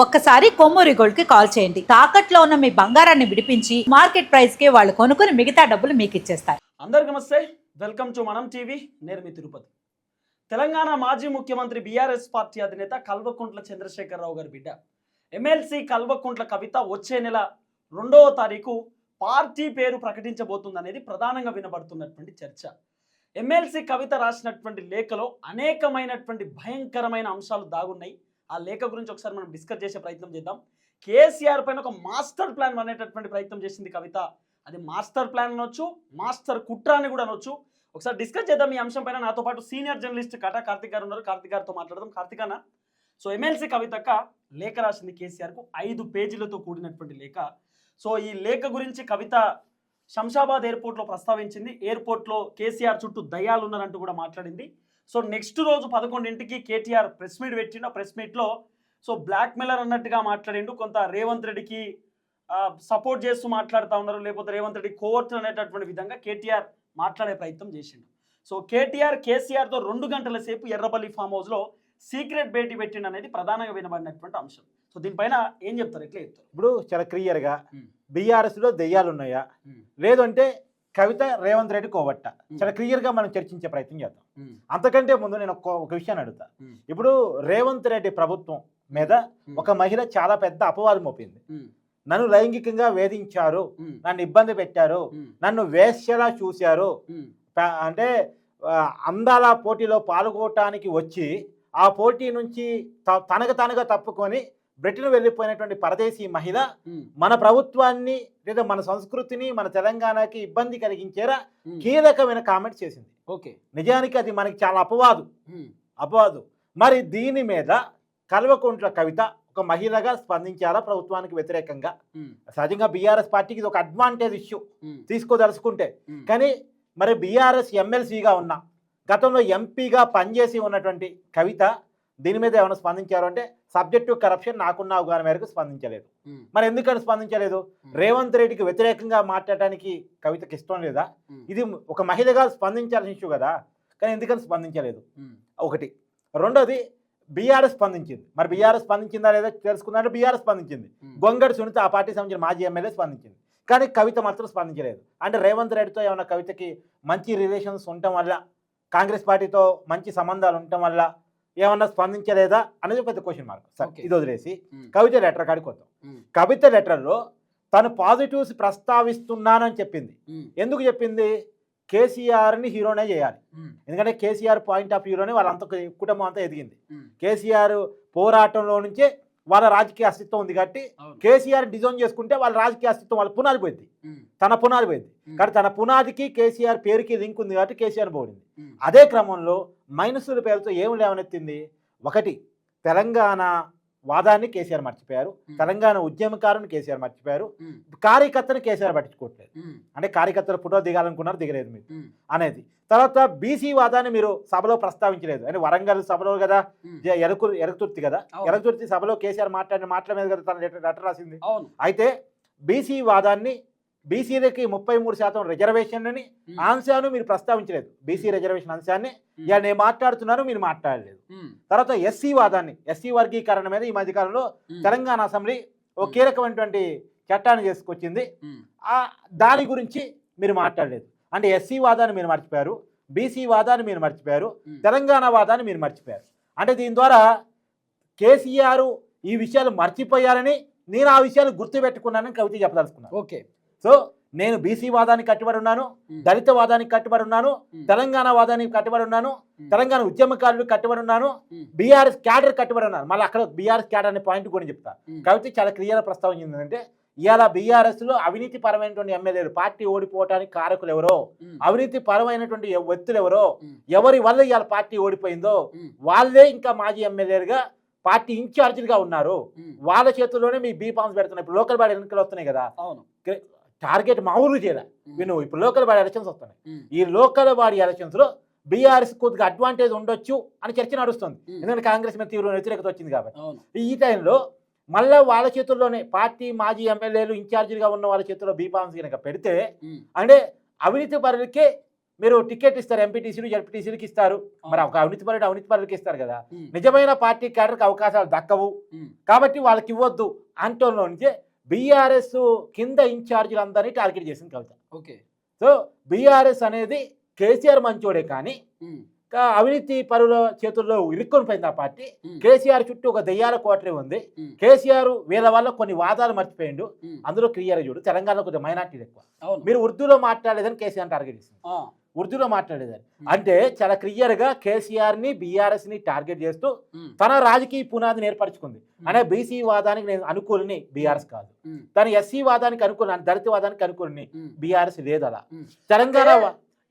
ఒక్కసారి కొమ్మూరి గోల్డ్ కి కాల్ చేయండి. తాకట్లో ఉన్న మీ బంగారాన్ని విడిపించి మార్కెట్ ప్రైస్ కి వాళ్ళు కొనుక్కుని మిగతా డబ్బులు మీకు ఇచ్చేస్తారు. అందరికీ నమస్తే, వెల్కమ్ టు మనం టీవీ. నేను మీ తిరుపతి. తెలంగాణ మాజీ ముఖ్యమంత్రి బీఆర్ఎస్ పార్టీ అధినేత కల్వకుంట్ల చంద్రశేఖరరావు గారి బిడ్డ ఎమ్మెల్సీ కల్వకుంట్ల కవిత వచ్చే నెల 2వ తారీఖు పార్టీ పేరు ప్రకటించబోతుందనేది ప్రధానంగా వినబడుతున్నటువంటి చర్చ. ఎమ్మెల్సీ కవిత రాసినటువంటి లేఖలో అనేకమైనటువంటి భయంకరమైన అంశాలు దాగున్నాయి. ఆ లేఖ గురించి ఒకసారి మనం డిస్కస్ చేసే ప్రయత్నం చేద్దాం. కేసీఆర్ పైన ఒక మాస్టర్ ప్లాన్ అనేటటువంటి ప్రయత్నం చేసింది కవిత. అది మాస్టర్ ప్లాన్ అనొచ్చు, మాస్టర్ కుట్ర అని కూడా అనొచ్చు. ఒకసారి డిస్కస్ చేద్దాం ఈ అంశం పైన. నాతో పాటు సీనియర్ జర్నలిస్ట్ కటా కార్తిక్ గారు ఉన్నారు. కార్తిక్ గారితో మాట్లాడదాం. కార్తిక్ అన్న, సో ఎమ్మెల్సీ కవితక్క లేఖ రాసింది కేసీఆర్కు, 5 పేజీలతో కూడినటువంటి లేఖ. సో ఈ లేఖ గురించి కవిత శంషాబాద్ ఎయిర్పోర్ట్లో ప్రస్తావించింది. ఎయిర్పోర్ట్లో కేసీఆర్ చుట్టూ దయ్యాలు ఉన్నారంటూ కూడా మాట్లాడింది. సో నెక్స్ట్ రోజు 11ంటికి కేటీఆర్ ప్రెస్ మీట్ పెట్టిండు. ప్రెస్ మీట్లో సో బ్లాక్ మెయిలర్ అన్నట్టుగా మాట్లాడిండు. కొంత రేవంత్ రెడ్డికి సపోర్ట్ చేస్తూ మాట్లాడుతూ ఉన్నారు, లేకపోతే రేవంత్ రెడ్డి కోవర్ట్ అనేటటువంటి విధంగా కేటీఆర్ మాట్లాడే ప్రయత్నం చేసిండు. సో కేటీఆర్ కేసీఆర్తో 2 గంటల సేపు ఎర్రపల్లి ఫామ్ హౌస్లో సీక్రెట్ భేటీ పెట్టిండు అనేది ప్రధానంగా వినబడినటువంటి అంశం. సో దీనిపైన ఏం చెప్తారు, ఎట్లా చెప్తారు? ఇప్పుడు చాలా క్లియర్గా బీఆర్ఎస్లో దెయ్యాలు ఉన్నాయా లేదంటే కవిత రేవంత్ రెడ్డి కోవట్ట, చాలా క్లియర్గా మనం చర్చించే ప్రయత్నం చేద్దాం. అంతకంటే ముందు నేను ఒక విషయాన్ని అడుగుతా. ఇప్పుడు రేవంత్ రెడ్డి ప్రభుత్వం మీద ఒక మహిళ చాలా పెద్ద అపవాదం మోపింది. నన్ను లైంగికంగా వేధించారు, నన్ను ఇబ్బంది పెట్టారు, నన్ను వేశ్యలా చూశారు, అంటే అందాల పోటీలో పాల్గొనడానికి వచ్చి ఆ పోటీ నుంచి తనగా తప్పుకొని బ్రిటన్ వెళ్ళిపోయినటువంటి పరదేశీ మహిళ మన ప్రభుత్వాన్ని లేదా మన సంస్కృతిని మన తెలంగాణకి ఇబ్బంది కలిగించేలా కీలకమైన కామెంట్ చేసింది. ఓకే, నిజానికి అది మనకి చాలా అపవాదు. మరి దీని మీద కల్వకుంట్ల కవిత ఒక మహిళగా స్పందించారా ప్రభుత్వానికి వ్యతిరేకంగా? సహజంగా బీఆర్ఎస్ పార్టీకి ఇది ఒక అడ్వాంటేజ్ ఇష్యూ తీసుకోదలుచుకుంటే. కానీ మరి బీఆర్ఎస్ ఎమ్మెల్సీగా ఉన్న, గతంలో ఎంపీగా పనిచేసి ఉన్నటువంటి కవిత దీని మీద ఏమైనా స్పందించారు అంటే సబ్జెక్టివ్ కరప్షన్ నాకున్న అవగాహన మేరకు స్పందించలేదు. మరి ఎందుకని స్పందించలేదు? రేవంత్ రెడ్డికి వ్యతిరేకంగా మాట్లాడటానికి కవితకి ఇష్టం లేదా? ఇది ఒక మహిళగా స్పందించాల్సిన ఇష్యూ కదా, కానీ ఎందుకని స్పందించలేదు? ఒకటి. రెండోది, బీఆర్ఎస్ స్పందించింది. మరి బీఆర్ఎస్ స్పందించిందా లేదా తెలుసుకుందంటే బీఆర్ఎస్ స్పందించింది. గొంగడి సునీత ఆ పార్టీకి సంబంధించిన మాజీ ఎమ్మెల్యే స్పందించింది. కానీ కవిత మాత్రం స్పందించలేదు. అంటే రేవంత్ రెడ్డితో ఏమైనా కవితకి మంచి రిలేషన్స్ ఉండటం వల్ల, కాంగ్రెస్ పార్టీతో మంచి సంబంధాలు ఉండటం వల్ల ఏమన్నా స్పందించలేదా అనేది పెద్ద క్వశ్చన్ మార్క్. సరే, ఇది వదిలేసి కవిత లెటర్ కాడికి వద్దాం. కవిత లెటర్లో తను పాజిటివ్స్ ప్రస్తావిస్తున్నానని చెప్పింది. ఎందుకు చెప్పింది? కేసీఆర్ని హీరోనే చేయాలి. ఎందుకంటే కేసీఆర్ పాయింట్ ఆఫ్ వ్యూలోనే వాళ్ళంతా కుటుంబం అంతా ఎదిగింది. కేసీఆర్ పోరాటంలో నుంచే వాళ్ళ రాజకీయ అస్తిత్వం ఉంది కాబట్టి కేసీఆర్ డిజైన్ చేసుకుంటే వాళ్ళ రాజకీయ అస్తిత్వం వాళ్ళ పునాది పోయింది, తన పునాది పోయింది. కానీ తన పునాదికి కేసీఆర్ పేరుకి లింక్ ఉంది కాబట్టి కేసీఆర్ పోయింది. అదే క్రమంలో మైనస్ల పేరుతో ఏమి లేవనెత్తింది? ఒకటి, తెలంగాణ వాదాన్ని కేసీఆర్ మర్చిపోయారు, తెలంగాణ ఉద్యమకారుని కేసీఆర్ మర్చిపోయారు, కార్యకర్తను కేసీఆర్ పట్టించుకోవట్లేదు. అంటే కార్యకర్తలు ఫోటో దిగాలనుకున్నారు, దిగలేదు మీరు అనేది. తర్వాత బీసీ వాదాన్ని మీరు సభలో ప్రస్తావించలేదు. అంటే వరంగల్ సభలో కదా, ఎరగతుర్తి కదా, ఎరగతుర్తి సభలో కేసీఆర్ మాట్లాడిన మాటల మీద కదా తన లెటర్ రాసింది. అయితే బీసీ వాదాన్ని, బీసీలకి 33% రిజర్వేషన్ అని అంశాన్ని మీరు ప్రస్తావించలేదు. బీసీ రిజర్వేషన్ అంశాన్ని ఇక నేను మాట్లాడుతున్నాను, మీరు మాట్లాడలేదు. తర్వాత ఎస్సీ వాదాన్ని, ఎస్సీ వర్గీకరణ మీద ఈ మధ్యకాలంలో తెలంగాణ అసెంబ్లీ ఒక కీలకమైనటువంటి చట్టాన్ని చేసుకొచ్చింది, దాని గురించి మీరు మాట్లాడలేదు. అంటే ఎస్సీ వాదాన్ని మీరు మర్చిపోయారు, బీసీ వాదాన్ని మీరు మర్చిపోయారు, తెలంగాణ వాదాన్ని మీరు మర్చిపోయారు. అంటే దీని ద్వారా కేసీఆర్ ఈ విషయాలు మర్చిపోయారని నేను ఆ విషయాలు గుర్తుపెట్టుకున్నానని కవిత చెప్పదలుచుకున్నాను. ఓకే, సో నేను బీసీ వాదానికి కట్టుబడి ఉన్నాను, దళిత వాదానికి కట్టుబడి ఉన్నాను, తెలంగాణ వాదానికి కట్టుబడి ఉన్నాను, తెలంగాణ ఉద్యమకారులకు కట్టుబడి ఉన్నాను, బీఆర్ఎస్ క్యాడర్ కట్టుబడి ఉన్నాను. మళ్ళీ అక్కడ బీఆర్ఎస్ క్యాడర్ అనే పాయింట్ కూడా చెప్తా. కవిత చాలా క్లియర్గా ప్రస్తావించింది అంటే ఇవాళ బీఆర్ఎస్లో అవినీతి పరమైనటువంటి ఎమ్మెల్యేలు, పార్టీ ఓడిపోవడానికి కారకులు ఎవరో, అవినీతి పరమైనటువంటి వ్యక్తులు ఎవరో, ఎవరి వల్ల ఇవాళ పార్టీ ఓడిపోయిందో వాళ్ళే ఇంకా మాజీ ఎమ్మెల్యేలుగా పార్టీ ఇన్ఛార్జీలుగా ఉన్నారు. వాళ్ళ చేతుల్లోనే మీ బీఫామ్స్ పెడుతున్నాయి. ఇప్పుడు లోకల్ బాడీ ఎన్నికలు వస్తున్నాయి కదా, టార్గెట్ మామూలు చేయాలి. విను, ఇప్పుడు లోకల్ బాడీ ఎలక్షన్స్ వస్తున్నాయి. ఈ లోకల్ బాడీ ఎలక్షన్స్లో బీఆర్ఎస్ కొద్దిగా అడ్వాంటేజ్ ఉండొచ్చు అని చర్చ నడుస్తుంది. ఎందుకంటే కాంగ్రెస్ మీద తీవ్ర వ్యతిరేకత వచ్చింది కాబట్టి. ఈ టైంలో మళ్ళీ వాళ్ళ చేతుల్లోనే పార్టీ మాజీ ఎమ్మెల్యేలు ఇన్ఛార్జీలుగా ఉన్న వాళ్ళ చేతుల్లో బీఫామ్స్ కనుక పెడితే అంటే అవినీతి పరులకే మీరు టికెట్ ఇస్తారు, ఎంపీటీసీలు జడ్పీటీసీలకు ఇస్తారు, మరి ఒక అవినీతి పరులకు ఇస్తారు కదా. నిజమైన పార్టీ క్యాడర్కి అవకాశాలు దక్కవు కాబట్టి వాళ్ళకి ఇవ్వద్దు అంటోలో నుంచే బీఆర్ఎస్ కింద ఇన్ఛార్జీలు అందరినీ టార్గెట్ చేసింది కవిత. ఓకే. సో బీఆర్ఎస్ అనేది కేసీఆర్ మంచోడే కానీ అవినీతి పరుల చేతుల్లో ఇరుక్కొని పోయింది ఆ పార్టీ. కేసీఆర్ చుట్టూ ఒక దెయ్యాల కోటరీ ఉంది. కేసీఆర్ వీళ్ళ వల్ల కొన్ని వాదాలు మర్చిపోయిండు. అందులో క్లియర్ చూడు, తెలంగాణలో కొంచెం మైనార్టీలు ఎక్కువ. మీరు ఉర్దూలో మాట్లాడలేదని కేసీఆర్ టార్గెట్ ఇస్తుంది. ఉర్దూలో మాట్లాడేదని అంటే చాలా క్లియర్ గా కేసీఆర్ ని బీఆర్ఎస్ ని టార్గెట్ చేస్తూ తన రాజకీయ పునాదిని ఏర్పరచుకుంది. అంటే బీసీ వాదానికి నేను అనుకూలని బీఆర్ఎస్ కాదు, తన ఎస్సీ వాదానికి అనుకూలని, దళిత వాదానికి అనుకూలని బీఆర్ఎస్ లేదు. అలా తెలంగాణ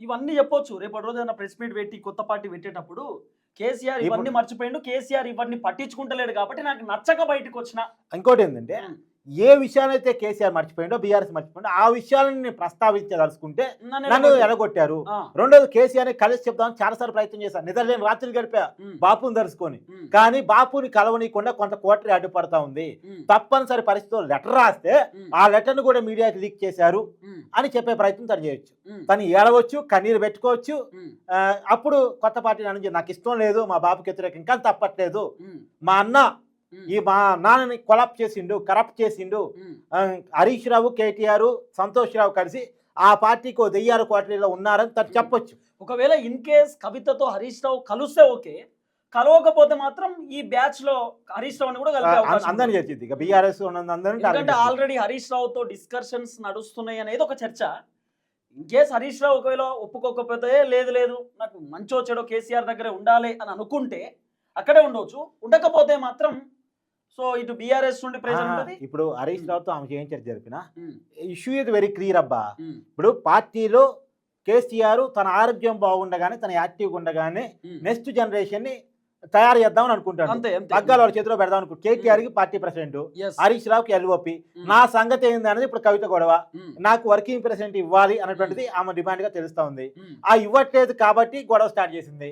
ఇవన్నీ చెప్పొచ్చు. రేపటి రోజు ఏదైనా ప్రెస్ మీట్ పెట్టి కొత్త పార్టీ పెట్టేటప్పుడు కేసీఆర్ ఇవన్నీ మర్చిపోయిండు, కేసీఆర్ ఇవన్నీ పట్టించుకుంటలేడు కాబట్టి నాకు నచ్చక బయటకు వచ్చిన. ఇంకోటి ఏంటంటే ఏ విషయాలైతే కేసీఆర్ మర్చిపోయిండో బీఆర్ఎస్ మర్చిపోయిండో ఆ విషయాలను నేను ప్రస్తావించదలుచుకుంటే నన్ను ఎలగొట్టారు. రెండోది కేసీఆర్ ని కలిసి చెప్దామని చాలాసార్లు ప్రయత్నం చేశాను. నిద్రలేని రాత్రులు గడిపా బాపుని దరుచుకొని. కానీ బాపుని కలవనీయకుండా కొంత కోటరీ అడ్డుపడతా ఉంది. తప్పనిసరి పరిస్థితుల్లో లెటర్ రాస్తే ఆ లెటర్ ను కూడా మీడియాకి లీక్ చేశారు అని చెప్పే ప్రయత్నం తను చేయొచ్చు. తను ఏడవచ్చు, కన్నీరు పెట్టుకోవచ్చు. అప్పుడు కొత్త పార్టీ నాకు ఇష్టం లేదు, మా బాబుకి వ్యతిరేకం, ఇంకా తప్పట్లేదు, మా అన్న ఈ మా నాన్నని కొలాప్ చేసిండు, కరప్ట్ చేసిండు, హరీష్ రావు, కేటీఆర్, సంతోష్ రావు కలిసి ఆ పార్టీకి దెయ్యాల కోటరీలో ఉన్నారని తను చెప్పొచ్చు. ఒకవేళ ఇన్ కేస్ కవితతో హరీష్ రావు కలిస్తే ఓకే, కలవకపోతే మాత్రం ఈ బ్యాచ్ లో హరీష్ రావు కూడా అందరినీ చేసింది. ఇక బీఆర్ఎస్ ఆల్రెడీ హరీష్ రావుతో డిస్కషన్స్ నడుస్తున్నాయి అనేది ఒక చర్చ. ఇన్ కేస్ హరీష్ రావు ఒకవేళ ఒప్పుకోకపోతే లేదు లేదు నాకు మంచో చెడో కేసీఆర్ దగ్గరే ఉండాలి అని అనుకుంటే అక్కడే ఉండవచ్చు, ఉండకపోతే మాత్రం సో ఇటు బీఆర్ఎస్ నుండి ప్రెజర్ ఉంటుంది. ఇప్పుడు హరీష్ రావుతో ఆమె ఏం చర్చ జరిపిన ఇష్యూ ఇది వెరీ క్లియర్ అబ్బా. ఇప్పుడు పార్టీలో కేసీఆర్ తన ఆరోగ్యం బాగుండగానే, తన యాక్టివ్గా ఉండగానే నెక్స్ట్ జనరేషన్ ని తయారు చేద్దామని అనుకుంటాను. పగ్గాలు వాళ్ళ చేతిలో పెడదాం అనుకుంటు. కేటీఆర్ కి పార్టీ ప్రెసిడెంట్, హరీష్ రావుకి ఎల్ఓపి. నా సంగతి ఏంది అనేది ఇప్పుడు కవిత గొడవ. నాకు వర్కింగ్ ప్రెసిడెంట్ ఇవ్వాలి అనేటువంటిది ఆమె డిమాండ్ గా తెలుస్తా ఉంది. ఆ ఇవ్వట్లేదు కాబట్టి గొడవ స్టార్ట్ చేసింది.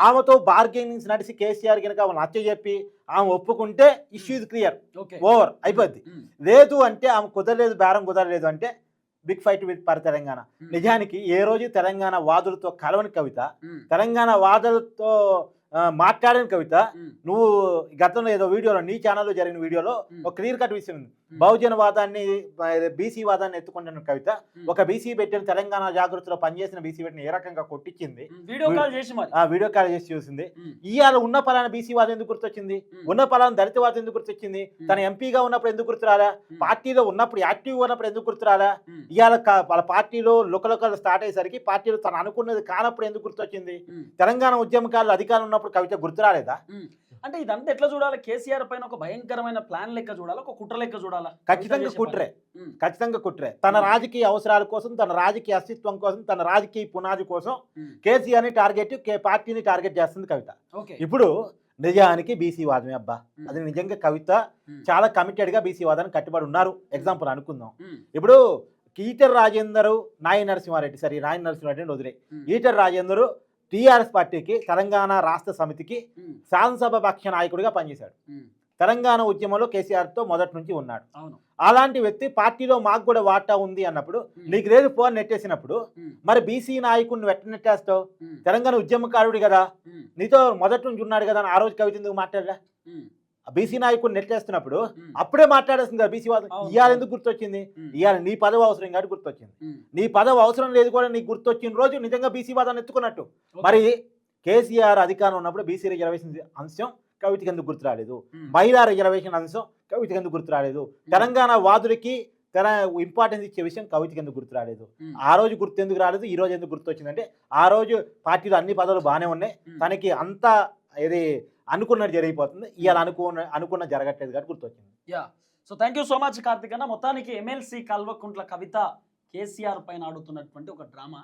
ఆమెతో బార్గెనింగ్స్ నడిచి కేసీఆర్ కనుక ఆమె నచ్చ చెప్పి ఆమె ఒప్పుకుంటే ఇష్యూ ఇస్ క్లియర్, ఓవర్ అయిపోద్ది. లేదు అంటే ఆమె కుదరలేదు, బేరం కుదరలేదు అంటే బిగ్ ఫైట్ విత్ పర్ తెలంగాణ. నిజానికి ఏ రోజు తెలంగాణ వాదులతో కలవని కవిత, తెలంగాణ వాదులతో మాట్లాడిన కవిత, నువ్వు గతంలో ఏదో వీడియోలో నీ ఛానల్లో జరిగిన వీడియోలో ఒక క్లియర్ కట్ విషయం ఉంది. బహుజన వాదాన్ని, బీసీ వాదాన్ని ఎత్తుకుంటున్న కవిత ఒక బీసీ పెట్టిన తెలంగాణ జాగృతిలో పనిచేసిన బీసీ పెట్టిన ఏ రకంగా కొట్టించింది, వీడియో కాల్ చేసి చూసింది. ఇవాళ ఉన్న పలానా బీసీ వాదం ఎందుకు గుర్తొచ్చింది, ఉన్న పలానా దళిత వాదం ఎందుకు గుర్తొచ్చింది, తన ఎంపీగా ఉన్నప్పుడు ఎందుకు గుర్తురాలా, పార్టీలో ఉన్నప్పుడు యాక్టివ్ ఉన్నప్పుడు ఎందుకు గుర్తురాలా, ఇవాళ వాళ్ళ పార్టీలో లుకలుకలు స్టార్ట్ అయ్యేసరికి పార్టీలో తను అనుకున్నది కానప్పుడు ఎందుకు గుర్తొచ్చింది, తెలంగాణ ఉద్యమకారులు అధికారం ఉన్నప్పుడు కవిత గుర్తురాలేదా? అంటే ఇదంతా ఎట్లా చూడాలి? కేసీఆర్ పైన ఒక భయంకరమైన ప్లాన్ లెక్క చూడాలా, ఒక కుట్ర లెక్క చూడాలా? ఖచ్చితంగా కుట్రే, ఖచ్చితంగా కుట్రే. తన రాజకీయ అవసరాల కోసం, తన రాజకీయ అస్తిత్వం కోసం, తన రాజకీయ పునాది కోసం కేసీఆర్ ని టార్గెట్, పార్టీని టార్గెట్ చేస్తుంది కవిత. ఇప్పుడు నిజానికి బీసీ వాదమే అబ్బా, అది నిజంగా కవిత చాలా కమిటెడ్ గా బీసీ వాదాన్ని కట్టుబడి ఉన్నారు. ఎగ్జాంపుల్ అనుకుందాం, ఇప్పుడు ఈటెల రాజేందర్, నాయి నరసింహారెడ్డి, సరే నాయి నరసింహారెడ్డి వదిలే, ఈటెల రాజేందర్ టీఆర్ఎస్ పార్టీకి, తెలంగాణ రాష్ట్ర సమితికి శాసనసభ పక్ష నాయకుడిగా పనిచేశాడు. తెలంగాణ ఉద్యమంలో కేసీఆర్తో మొదటి నుంచి ఉన్నాడు. అలాంటి వ్యక్తి పార్టీలో మాకు కూడా వాటా ఉంది అన్నప్పుడు, నీకు లేదు ఫోన్ నెట్టేసినప్పుడు మరి బీసీ నాయకుడిని వెట్ట నెట్టేస్తావు? తెలంగాణ ఉద్యమకారుడు కదా, నీతో మొదటి నుంచి ఉన్నాడు కదా అని ఆ రోజు కవిత ఎందుకు మాట్లాడరా? బీసీ నాయకుడిని నెట్టేస్తున్నప్పుడు అప్పుడే మాట్లాడేస్తుంది కదా బీసీ వాదం. ఇవాళ ఎందుకు గుర్తొచ్చింది? ఇవాళ నీ పదవి అవసరం కాబట్టి గుర్తొచ్చింది. నీ పదవి అవసరం లేదు కూడా నీకు గుర్తొచ్చిన రోజు నిజంగా బీసీ వాదాన్ని ఎత్తుకున్నట్టు. మరి కేసీఆర్ అధికారం ఉన్నప్పుడు బీసీ రిజర్వేషన్ అంశం కవితకి ఎందుకు గుర్తు రాలేదు? మహిళా రిజర్వేషన్ అంశం కవితకి ఎందుకు గుర్తు రాలేదు? తెలంగాణ వాదులకి ఇంపార్టెన్స్ ఇచ్చే విషయం కవితకి ఎందుకు గుర్తు రాలేదు? ఆ రోజు గుర్తు ఎందుకు రాలేదు, ఈ రోజు ఎందుకు గుర్తు వచ్చిందంటే ఆ రోజు పార్టీలో అన్ని పదవులు బాగానే ఉన్నాయి, తనకి అంతా ఇది అనుకున్నది జరిగిపోతుంది, ఇవాళ అనుకున్న జరగట్లేదు కాబట్టి గుర్తొచ్చింది. So thank you so much Karthik అన్న. మొత్తానికి ఎమ్మెల్సీ కల్వకుంట్ల కవిత కేసీఆర్ పైన ఆడుతున్నటువంటి ఒక డ్రామా,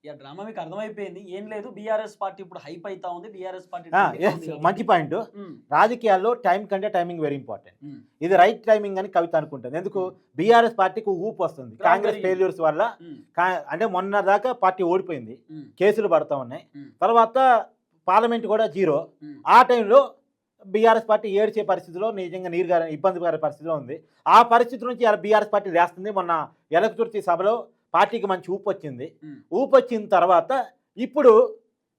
ఈ డ్రామా మీకు అర్థమైపోయింది. ఏం లేదు, బీఆర్ఎస్ పార్టీ ఇప్పుడు హైప్ అవుతా ఉంది. బీఆర్ఎస్ పార్టీ మంచి పాయింట్. రాజకీయాల్లో టైం కంటే టైమింగ్ వెరీ ఇంపార్టెంట్. ఇది రైట్ టైమింగ్ అని కవిత అనుకుంటుంది. ఎందుకు? బీఆర్ఎస్ పార్టీకి ఊపు వస్తుంది కాంగ్రెస్ ఫెయిల్యూర్స్ వల్ల. అంటే మొన్న దాకా పార్టీ ఓడిపోయింది, కేసులు పడతా ఉన్నాయి, తర్వాత పార్లమెంట్ కూడా జీరో. ఆ టైంలో బీఆర్ఎస్ పార్టీ ఏడ్చే పరిస్థితిలో, నిజంగా ఇబ్బందికర పరిస్థితిలో ఉంది. ఆ పరిస్థితి నుంచి బీఆర్ఎస్ పార్టీ లేస్తుంది. మొన్న ఎలకతుర్తి సభలో పార్టీకి మంచి ఊపు వచ్చింది. ఉమ్, ఊపు వచ్చిన తర్వాత ఇప్పుడు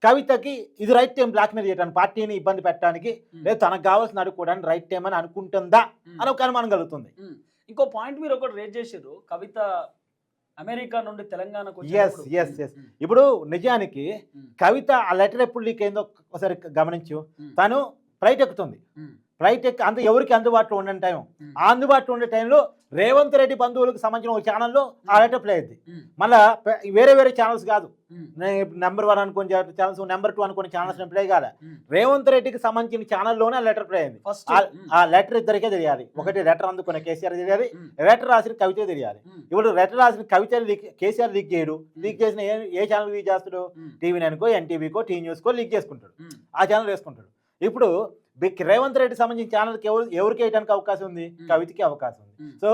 కవితకి ఇది రైట్ టైం బ్లాక్మెయిల్ చేయడానికి, పార్టీని ఇబ్బంది పెట్టడానికి, ఉమ్, లేదు తనకు కావాల్సిన అడుక్కోవడానికి రైట్ టైం అని అనుకుంటుందా ఉమ్, అని ఒక అనుమానం కలుగుతుంది. ఉమ్. ఇంకో పాయింట్ మీరు ఒకటి రేజ్ చేసారు, కవిత అమెరికా నుండి తెలంగాణకు Yes, వచ్చినప్పుడు. yes, ఉమ్, yes. ఉమ్, ఇప్పుడు నిజానికి ఉమ్, కవిత ఆ లెటర్ ఎప్పుడు లీక్ అయిందో ఒకసారి గమనించు. ఉమ్, తను ఫ్లైట్ ఎక్కుతుంది. ఉమ్, ఫ్లైట్ ఎక్కి ఎవరికి అందుబాటులో ఉండే టైం, ఉమ్, ఆ అందుబాటులో ఉండే టైంలో రేవంత్ రెడ్డి బంధువులకు సంబంధించిన ఒక ఛానల్లో ఆ లెటర్ ప్లే అయింది. ఉమ్, మళ్ళా వేరే వేరే ఛానల్స్ కాదు, ఉమ్, నెంబర్ 1 అనుకుని ఛానల్స్, నెంబర్ 2 అనుకుని ఛానల్స్ ప్లే కాలే, ఉమ్. రేవంత్ రెడ్డికి సంబంధించిన ఛానల్లోనే ఆ లెటర్ ప్లే అయింది. ఫస్ట్ ఆ లెటర్ ఇద్దరికే తెలియాలి. ఒకటి లెటర్ అందుకున్న కేసీఆర్ తెలియాలి, ఉమ్, లెటర్ రాసిన కవితే తెలియాలి. ఉమ్, ఇప్పుడు లెటర్ రాసిన కవిత కేసీఆర్ లీక్ చేయడు. లీక్ చేసిన ఏ ఛానల్ లీక్ చేస్తాడు? ఉమ్, TV9కో, NTVకో, టీ న్యూస్కో లీక్ చేసుకుంటాడు. ఉమ్, ఆ ఛానల్ వేసుకుంటాడు. ఇప్పుడు రేవంత్ రెడ్డి సంబంధించిన ఛానల్కి ఎవరికి వేయడానికి అవకాశం ఉంది? కవితకి అవకాశం ఉంది. ఉమ్, సో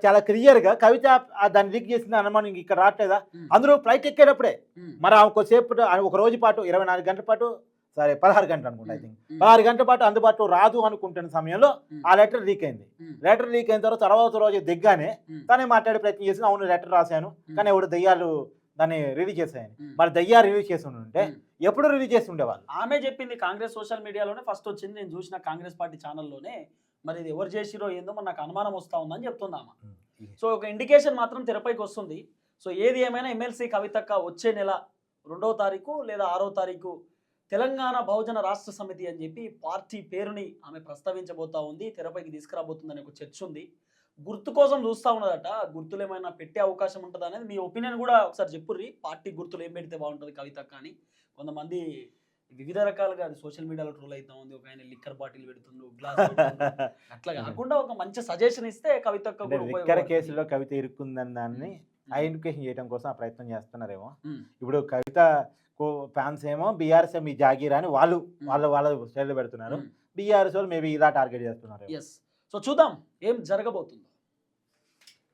చాలా క్లియర్గా కవిత దాన్ని లీక్ చేసింది అనుమానం ఇక్కడ రావట్లేదా? ఉమ్, అందులో ఫ్లైట్ ఎక్కేటప్పుడే ఉమ్, మరి ఆమె కొద్దిసేపు ఒక రోజు పాటు 24 గంటల పాటు, సరే 16 గంటలు అనుకుంటా, ఐ థింక్ ఉమ్, 16 గంటల పాటు అందుబాటులో రాదు అనుకుంటున్న సమయంలో ఉమ్, ఆ లెటర్ లీక్ అయింది. ఉమ్, లెటర్ లీక్ అయిన తర్వాత రోజు దిగ్గానే ఉమ్, తనే మాట్లాడే ప్రయత్నం చేసి, అవును లెటర్ రాశాను కానీ ఎవడు దయ్యాలు దాన్ని రిలీజ్ చేశాయని. ఉమ్, మరి దయ్యాలు రిలీజ్ చేసి ఉంటే ఉమ్. ఎప్పుడు రిలీజ్ చేసి ఉండేవాళ్ళు? ఆమె చెప్పింది కాంగ్రెస్ సోషల్ మీడియాలోనే ఫస్ట్ వచ్చింది, నేను చూసిన కాంగ్రెస్ పార్టీ ఛానల్లోనే. మరి ఇది ఎవరు చేసిరో ఏందో మరి నాకు అనుమానం వస్తూ ఉందని చెప్తుంది ఆమె. సో ఒక ఇండికేషన్ మాత్రం తెరపైకి వస్తుంది. సో ఏది ఏమైనా ఎమ్మెల్సీ కవితక్క వచ్చే నెల 2వ తారీఖు లేదా 6వ తారీఖు తెలంగాణ బహుజన రాష్ట్ర సమితి అని చెప్పి పార్టీ పేరుని ఆమె ప్రస్తావించబోతా ఉంది, తెరపైకి తీసుకురాబోతుందని ఒక చర్చ ఉంది. గుర్తు కోసం చూస్తూ ఉన్నదట, గుర్తులు ఏమైనా పెట్టే అవకాశం ఉంటుంది అనేది మీ ఒపీనియన్ కూడా ఒకసారి చెప్పుర్రి. పార్టీ గుర్తులు ఏం పెడితే బాగుంటుంది కవితక్క అని కొంతమంది వివిధ రకాలుగా అది సోషల్ మీడియాలో ట్రోల్ అవుతా ఉంది. ఒక ఆయన లిక్కర్ బాటిల్ పెడుతుండ్రు, గ్లాస్ అట్లా కాకుండా ఒక మంచి సజెషన్ ఇస్తే కవితక్క కూడా లిక్కర్ ఉపయోగపడుతుంది. కేసులో కవిత ఇరుక్కుందని దాన్ని ఉమ్, ఐడెంటిఫికేషన్ చేయడం కోసం ఆ ప్రయత్నం చేస్తున్నారేమో. ఉమ్, ఇప్పుడు కవిత ఫ్యాన్స్ ఏమో బీఆర్ఎస్ మీ జాగీర్ అని వాళ్ళు వాళ్ళ స్టైల్లో పెడుతున్నారు. ఉమ్. బీఆర్ఎస్ వాళ్ళు మేబీ ఇలా టార్గెట్ చేస్తున్నారు. ఎస్. సో చూద్దాం ఏం జరగబోతుందో.